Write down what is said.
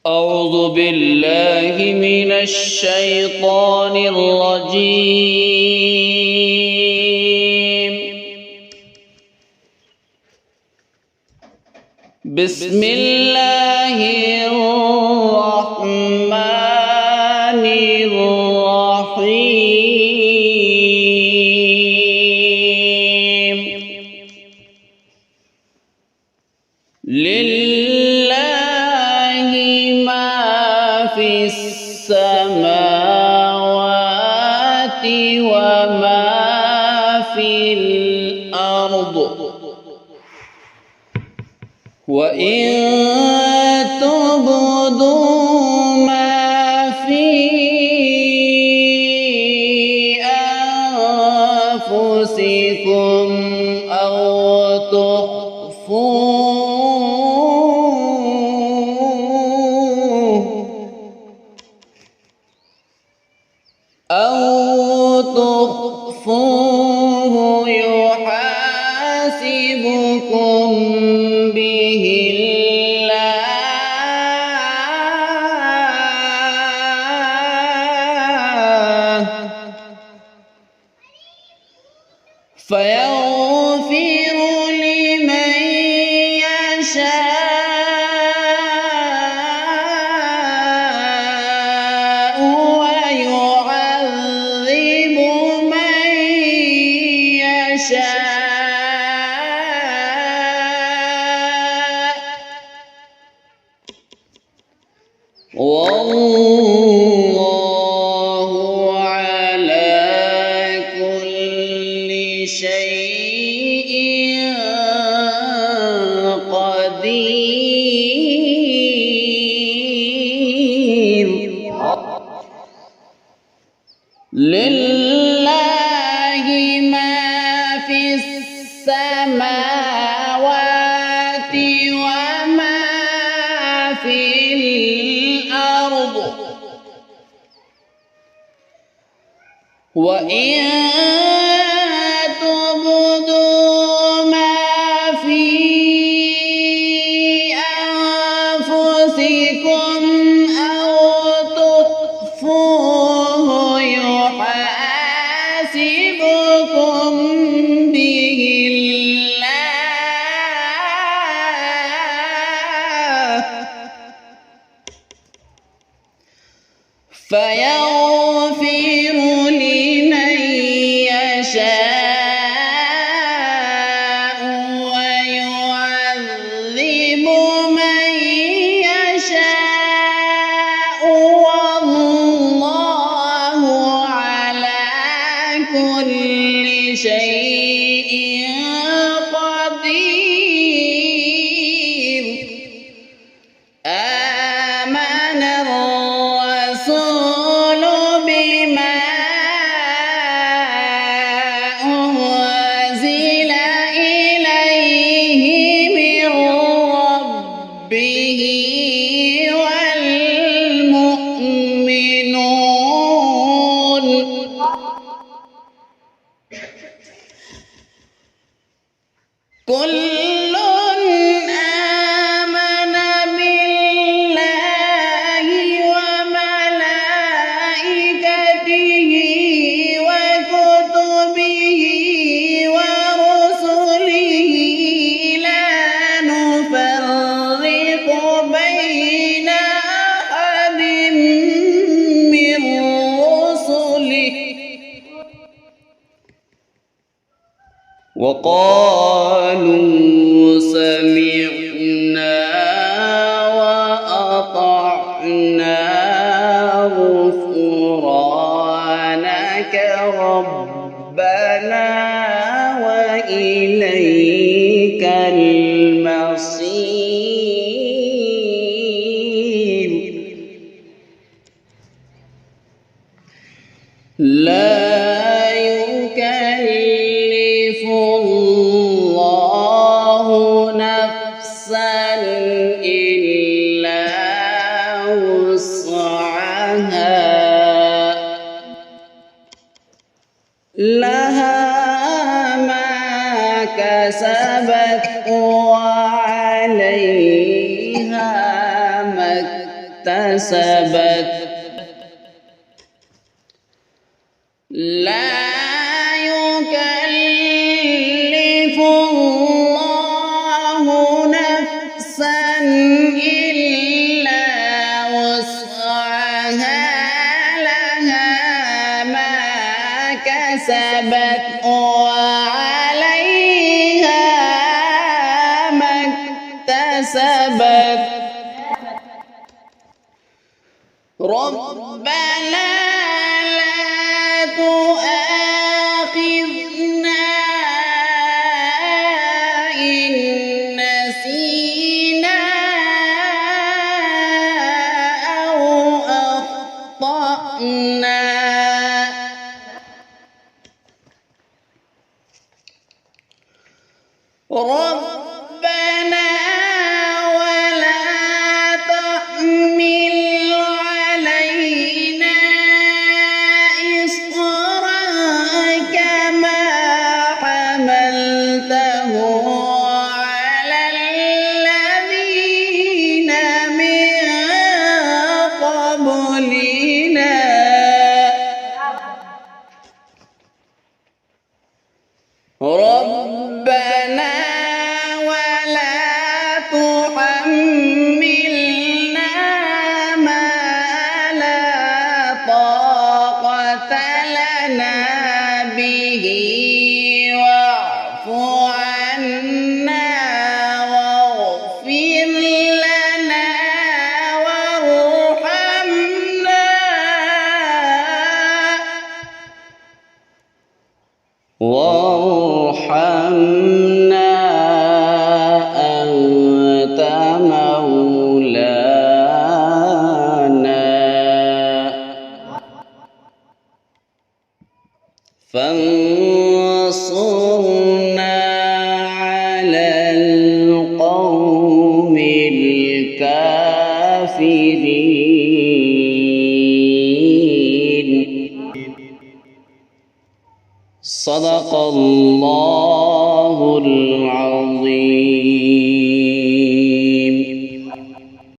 أعوذ بالله من الشيطان الرجيم. بسم الله الرحمن الرحيم. لله ما في السماوات وما في الأرض، وإن تبدوا ما في أنفسكم أو تخفوه يحاسبكم به الله، فيغفر لمن يشاء ويعذب من يشاء، والله على كل شيء قدير. لله ما في السماوات وما في الأرض، وإن تبدوا ما في أنفسكم أو تخفوه يحاسبكم به الله، فيغفر لمن يشاء ويعذب من يشاء، والله على كل شيء قدير. آمن الرسول بما أنزل إليه من ربه والمؤمنون كل آمن بالله وملائكته وكتبه ورسله لا نفرق بين أحد من رسله، وقالوا سمعنا وأطعنا غفرانك ربنا وإليك المصير. لا يكلف الله اكتسبت لا يكلف الله نفسا إلا وسعها لها ما كسبت وعليها ما اكتسبت ربنا لا تؤاخذنا إن نسينا أو أخطأنا ربنا ولا تحمل علينا إصرا كما حملته على الذين من قبلنا ربنا ولا تحملنا ما لا طاقة لنا به واعف عنا واغفر لنا وارحمنا أنت مولانا فانصرنا على القوم الكافرين صدق الله العظيم.